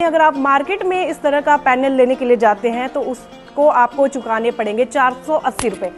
अगर आप मार्केट में इस तरह का पैनल लेने के लिए जाते हैं तो उसको आपको चुकाने पड़ेंगे 480 रुपये।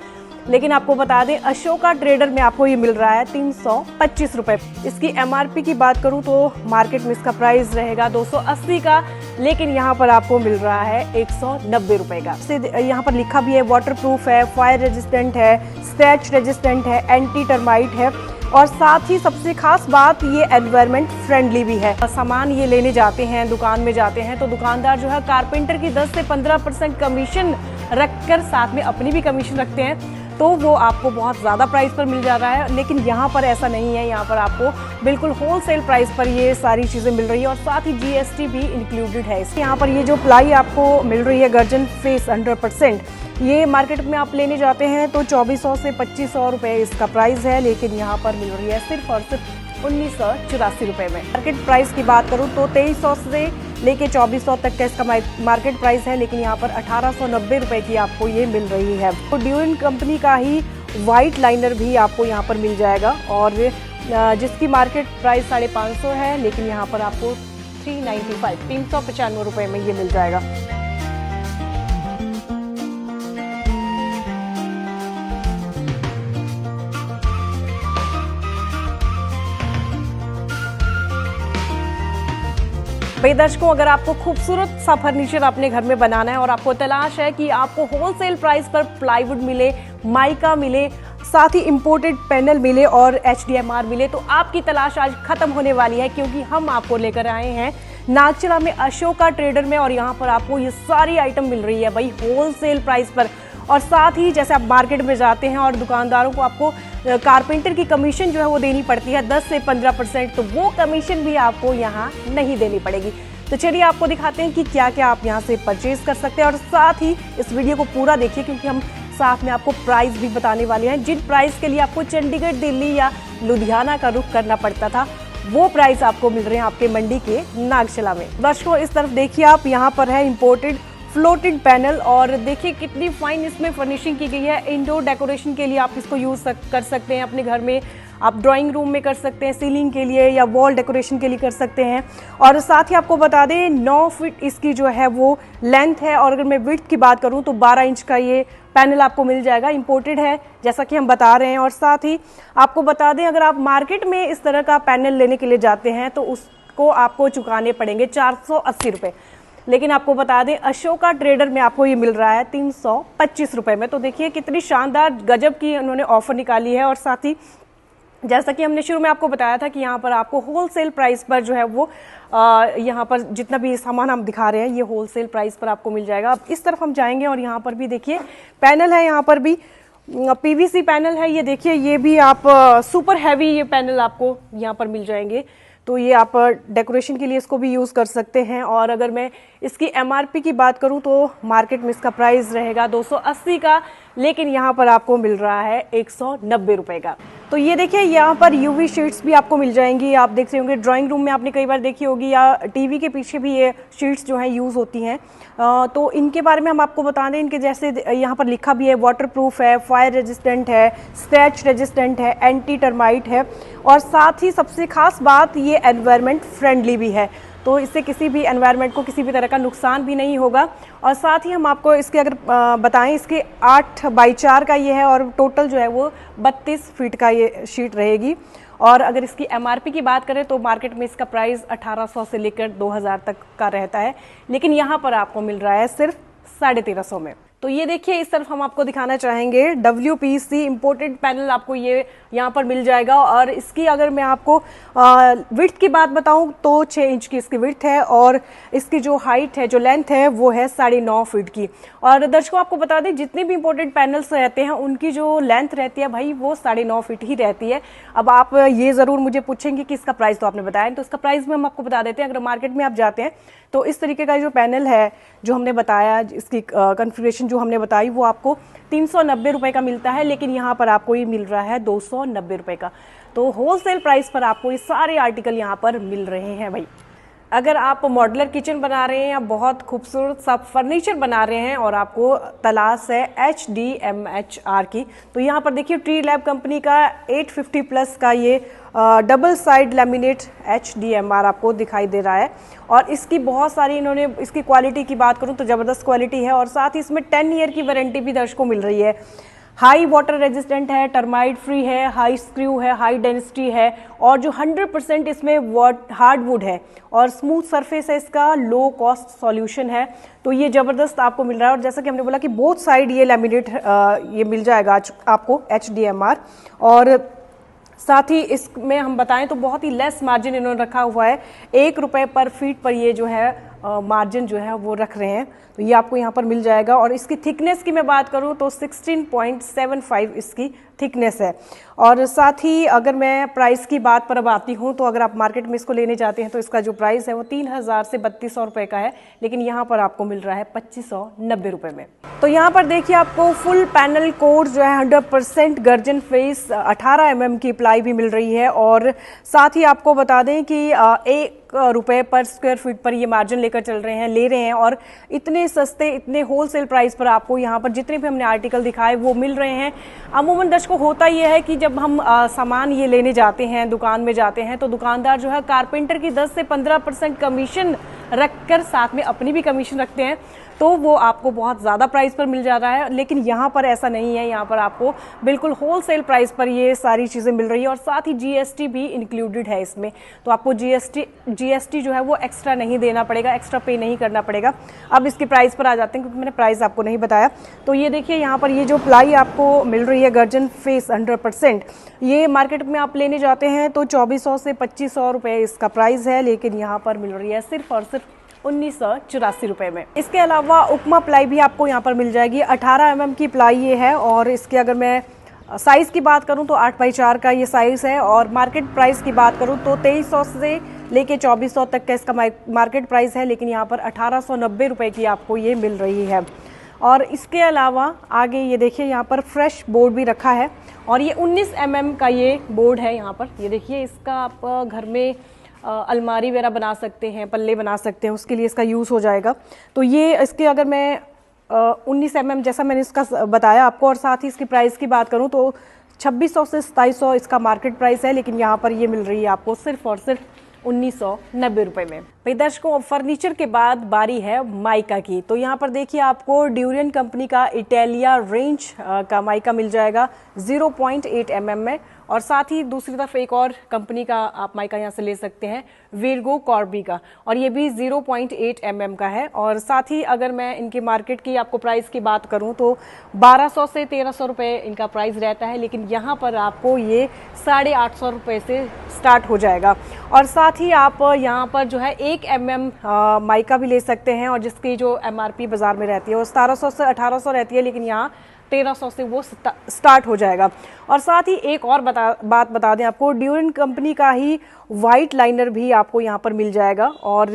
लेकिन आपको बता दें अशोका ट्रेडर में आपको ये मिल रहा है 325 रुपये। इसकी एमआरपी की बात करूं तो मार्केट में इसका प्राइस रहेगा 280 का, लेकिन यहाँ पर आपको मिल रहा है 190 रुपये का। यहाँ पर लिखा भी है वाटरप्रूफ है, फायर रेजिस्टेंट है, स्क्रैच रेजिस्टेंट है, एंटी टर्माइट है और साथ ही सबसे खास बात ये एनवायरनमेंट फ्रेंडली भी है। सामान ये लेने जाते हैं, दुकान में जाते हैं तो दुकानदार जो है कारपेंटर की 10 से 15% कमीशन रखकर साथ में अपनी भी कमीशन रखते हैं, तो वो आपको बहुत ज़्यादा प्राइस पर मिल जा रहा है। लेकिन यहाँ पर ऐसा नहीं है, यहाँ पर आपको बिल्कुल होलसेल प्राइस पर ये सारी चीज़ें मिल रही है और साथ ही जीएसटी भी इंक्लूडेड है। यहाँ पर ये जो प्लाई आपको मिल रही है गर्जन फेस 100%, ये मार्केट में आप लेने जाते हैं तो 2400 से 2500 रुपये इसका प्राइस है, लेकिन यहाँ पर मिल रही है सिर्फ और सिर्फ 1984 रुपये में। मार्केट प्राइस की बात करूँ तो 2300 से लेके 2400 तक का इसका मार्केट प्राइस है, लेकिन यहाँ पर 1890 रुपये की आपको ये मिल रही है। तो ड्यूरेंट कंपनी का ही वाइट लाइनर भी आपको यहाँ पर मिल जाएगा और जिसकी मार्केट प्राइस 550 है, लेकिन यहाँ पर आपको 395 रुपये में ये मिल जाएगा। भाई दर्शकों, अगर आपको खूबसूरत सा फर्नीचर अपने घर में बनाना है और आपको तलाश है कि आपको होलसेल प्राइस पर प्लाईवुड मिले, माइका मिले, साथ ही इंपोर्टेड पैनल मिले और एचडीएमआर मिले, तो आपकी तलाश आज खत्म होने वाली है, क्योंकि हम आपको लेकर आए हैं नागचला में अशोका ट्रेडर में और यहाँ पर आपको ये सारी आइटम मिल रही है भाई होलसेल प्राइस पर। और साथ ही जैसे आप मार्केट में जाते हैं और दुकानदारों को आपको कारपेंटर की कमीशन जो है वो देनी पड़ती है 10 से 15%, तो वो कमीशन भी आपको यहाँ नहीं देनी पड़ेगी। तो चलिए आपको दिखाते हैं कि क्या क्या आप यहाँ से परचेज कर सकते हैं और साथ ही इस वीडियो को पूरा देखिए, क्योंकि हम साथ में आपको प्राइस भी बताने वाले हैं। जिन प्राइस के लिए आपको चंडीगढ़, दिल्ली या लुधियाना का रुख करना पड़ता था, वो प्राइस आपको मिल रहे हैं आपके मंडी के नागचला में। दर्शकों इस तरफ देखिए आप, यहाँ पर है इम्पोर्टेड फ्लोटेड पैनल और देखिए कितनी फाइन इसमें फर्निशिंग की गई है। इंडोर डेकोरेशन के लिए आप इसको यूज़ कर सकते हैं अपने घर में, आप ड्राइंग रूम में कर सकते हैं, सीलिंग के लिए या वॉल डेकोरेशन के लिए कर सकते हैं। और साथ ही आपको बता दें 9 फीट इसकी जो है वो लेंथ है और अगर मैं विड्थ की बात करूं तो 12 इंच का ये पैनल आपको मिल जाएगा। इंपोर्टेड है जैसा कि हम बता रहे हैं। और साथ ही आपको बता दें अगर आप मार्केट में इस तरह का पैनल लेने के लिए जाते हैं तो उसको आपको चुकाने पड़ेंगे 480 रुपये। लेकिन आपको बता दें अशोका ट्रेडर में आपको ये मिल रहा है 325 रुपये में। तो देखिए कितनी शानदार गजब की उन्होंने ऑफर निकाली है। और साथ ही जैसा कि हमने शुरू में आपको बताया था कि यहाँ पर आपको होलसेल प्राइस पर जो है वो यहाँ पर जितना भी सामान हम दिखा रहे हैं ये होलसेल प्राइस पर आपको मिल जाएगा। अब इस तरफ हम जाएंगे और यहाँ पर भी देखिए पैनल है, यहाँ पर भी पीवीसी पैनल है। ये देखिए ये भी आप सुपर हैवी ये पैनल आपको यहाँ पर मिल जाएंगे, तो ये आप डेकोरेशन के लिए इसको भी यूज़ कर सकते हैं। और अगर मैं इसकी एमआरपी की बात करूं तो मार्केट में इसका प्राइस रहेगा 280 का, लेकिन यहाँ पर आपको मिल रहा है 190 रुपये का। तो ये देखिए यहाँ पर यूवी शीट्स भी आपको मिल जाएंगी। आप देख रहे होंगे ड्राइंग रूम में आपने कई बार देखी होगी या टीवी के पीछे भी ये शीट्स जो हैं यूज़ होती हैं। तो इनके बारे में हम आपको बता दें, इनके जैसे यहाँ पर लिखा भी है वाटरप्रूफ है, फायर रेजिस्टेंट है, स्क्रैच रेजिस्टेंट है, एंटी टर्माइट है और साथ ही सबसे खास बात ये एनवायरनमेंट फ्रेंडली भी है, तो इससे किसी भी एनवायरनमेंट को किसी भी तरह का नुकसान भी नहीं होगा। और साथ ही हम आपको इसके अगर बताएं इसके 8x4 का ये है और टोटल जो है वो 32 फीट का ये शीट रहेगी। और अगर इसकी एमआरपी की बात करें तो मार्केट में इसका प्राइस 1800 से लेकर 2000 तक का रहता है, लेकिन यहाँ पर आपको मिल रहा है सिर्फ 1350 में। तो ये देखिए इस तरफ हम आपको दिखाना चाहेंगे WPC इंपोर्टेड पैनल आपको ये यहाँ पर मिल जाएगा। और इसकी अगर मैं आपको विड्थ की बात बताऊँ तो 6 इंच की इसकी विड्थ है और इसकी जो हाइट है, जो लेंथ है वो है 9.5 फीट की। और दर्शकों आपको बता दें जितने भी इंपोर्टेड पैनल्स रहते हैं उनकी जो लेंथ रहती है भाई वो 9.5 फीट ही रहती है। अब आप ये ज़रूर मुझे पूछेंगे कि इसका प्राइस तो आपने बताया, तो इसका प्राइस भी हम आपको बता देते हैं। अगर मार्केट में आप जाते हैं तो इस तरीके का जो पैनल है जो हमने बताया, इसकी कॉन्फ़िगरेशन जो हमने बताई वो आपको 390 रुपये का मिलता है, लेकिन यहाँ पर आपको ये मिल रहा है 290 रुपये का। तो होलसेल प्राइस पर आपको ये सारे आर्टिकल यहाँ पर मिल रहे हैं भाई। अगर आप मॉड्यूलर किचन बना रहे हैं या बहुत खूबसूरत सा फर्नीचर बना रहे हैं और आपको तलाश है HDMHR की, तो यहाँ पर देखिए ट्री लैब कंपनी का 850 प्लस का ये डबल साइड लैमिनेट HDMR आपको दिखाई दे रहा है। और इसकी बहुत सारी इन्होंने इसकी क्वालिटी की बात करूँ तो ज़बरदस्त क्वालिटी है और साथ ही इसमें 10 ईयर की वारंटी भी दर्शकों मिल रही है। हाई वाटर रेजिस्टेंट है, टर्माइट फ्री है, हाई स्क्रू है, हाई डेंसिटी है और जो 100% इसमें हार्डवुड है और स्मूथ सरफेस है इसका, लो कॉस्ट सॉल्यूशन है। तो ये ज़बरदस्त आपको मिल रहा है और जैसा कि हमने बोला कि बोथ साइड ये लैमिनेट ये मिल जाएगा आज आपको HDMR। और साथ ही इसमें हम बताएं तो बहुत ही लेस मार्जिन इन्होंने रखा हुआ है, ₹1 पर फीट पर ये जो है मार्जिन जो है वो रख रहे हैं। तो ये आपको यहाँ पर मिल जाएगा और इसकी थिकनेस की मैं बात करूँ तो 16.75 इसकी थिकनेस है। और साथ ही अगर मैं प्राइस की बात पर अब आती हूँ तो अगर आप मार्केट में इसको लेने जाते हैं तो इसका जो प्राइस है वो 3000 से 3200 रुपये का है, लेकिन यहाँ पर आपको मिल रहा है 2590 रुपये में। तो यहाँ पर देखिए आपको फुल पैनल कोड जो है 100% गर्जन फेस 18 mm की प्लाई भी मिल रही है। और साथ ही आपको बता दें कि ₹1 पर स्क्वायर फीट पर ये मार्जिन लेकर चल रहे हैं, ले रहे हैं और इतने सस्ते, इतने होलसेल प्राइस पर आपको यहाँ पर जितने भी हमने आर्टिकल दिखाए वो मिल रहे हैं। अमूमन दर्शकों होता ये है कि जब हम सामान ये लेने जाते हैं, दुकान में जाते हैं, तो दुकानदार जो है कारपेंटर की 10 से 15% कमीशन रखकर साथ में अपनी भी कमीशन रखते हैं, तो वो आपको बहुत ज़्यादा प्राइस पर मिल जा रहा है। लेकिन यहाँ पर ऐसा नहीं है, यहाँ पर आपको बिल्कुल होलसेल प्राइस पर ये सारी चीज़ें मिल रही है और साथ ही GST भी इंक्लूडेड है इसमें। तो आपको GST जो है वो एक्स्ट्रा नहीं देना पड़ेगा, एक्स्ट्रा पे नहीं करना पड़ेगा। अब इसकी प्राइस पर आ जाते हैं क्योंकि मैंने प्राइस आपको नहीं बताया। तो ये देखिए यहाँ पर ये जो प्लाई आपको मिल रही है गर्जन फेस 100%, ये मार्केट में आप लेने जाते हैं तो 2400 से 2500 रुपये इसका प्राइस है, लेकिन यहाँ पर मिल रही है सिर्फ और सिर्फ 1984 रुपये में। इसके अलावा उपमा प्लाई भी आपको यहाँ पर मिल जाएगी, 18 mm की प्लाई ये है और इसके अगर मैं साइज़ की बात करूँ तो 8x4 का ये साइज़ है और मार्केट प्राइस की बात करूँ तो 2300 से लेके 2400 तक का इसका मार्केट प्राइस है, लेकिन यहाँ पर 1890 रुपये की आपको ये मिल रही है। और इसके अलावा आगे ये देखिए यहाँ पर फ्रेश बोर्ड भी रखा है और ये 19 mm का ये बोर्ड है। यहाँ पर ये देखिए, इसका आप घर में अलमारी वगैरह बना सकते हैं, पल्ले बना सकते हैं, उसके लिए इसका यूज़ हो जाएगा। तो ये इसके अगर मैं 19 mm जैसा मैंने इसका बताया आपको और साथ ही इसकी प्राइस की बात करूं तो 2600 से 2700 इसका मार्केट प्राइस है, लेकिन यहाँ पर ये मिल रही है आपको सिर्फ और सिर्फ 1990 रुपये में। भाई दर्शकों, फर्नीचर के बाद बारी है माइका की। तो यहाँ पर देखिए आपको ड्यूरियन कंपनी का इटालिया रेंज का माइका मिल जाएगा 0.8 mm में और साथ ही दूसरी तरफ एक और कंपनी का आप माइका यहाँ से ले सकते हैं, वीरगो कॉर्बी का, और ये भी 0.8 mm का है। और साथ ही अगर मैं इनकी मार्केट की आपको प्राइस की बात करूँ तो 1200 से 1300 रुपये इनका प्राइस रहता है, लेकिन यहाँ पर आपको ये 850 रुपये से स्टार्ट हो जाएगा। और साथ ही आप यहाँ पर जो है 1 mm माइका भी ले सकते हैं और जिसकी जो MRP बाज़ार में रहती है वो 1700 से 1800 रहती है, लेकिन यहाँ 1300 से वो स्टार्ट हो जाएगा। और साथ ही एक और बात बता दें आपको, ड्यूरियन कंपनी का ही वाइट लाइनर भी आपको यहाँ पर मिल जाएगा और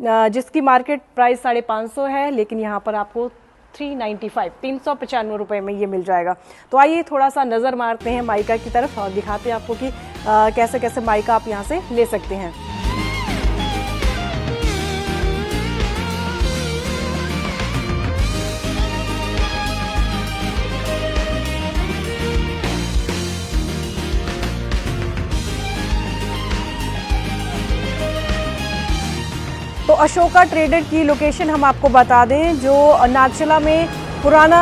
जिसकी मार्केट प्राइस 550 है, लेकिन यहाँ पर आपको 395 रुपये में ये मिल जाएगा। तो आइए थोड़ा सा नज़र मारते हैं माइका की तरफ और दिखाते हैं आपको कि कैसे कैसे माइका आप यहाँ से ले सकते हैं। तो अशोका ट्रेडर की लोकेशन हम आपको बता दें, जो नागचला में पुराना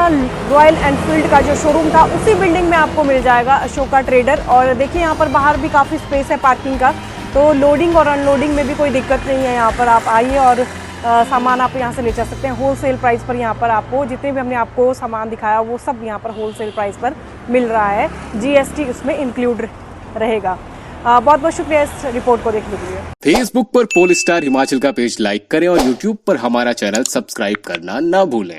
रॉयल एनफील्ड का जो शोरूम था उसी बिल्डिंग में आपको मिल जाएगा अशोका ट्रेडर। और देखिए यहाँ पर बाहर भी काफ़ी स्पेस है पार्किंग का, तो लोडिंग और अनलोडिंग में भी कोई दिक्कत नहीं है। यहाँ पर आप आइए और सामान आप यहाँ से ले जा सकते हैं होलसेल प्राइस पर। यहाँ पर आपको जितने भी हमने आपको सामान दिखाया वो सब यहाँ पर होलसेल प्राइस पर मिल रहा है, GST उसमें इंक्लूड रहेगा। बहुत बहुत शुक्रिया इस रिपोर्ट को देखने के लिए। फेसबुक पर पोलस्टार हिमाचल का पेज लाइक करें और यूट्यूब पर हमारा चैनल सब्सक्राइब करना ना भूलें।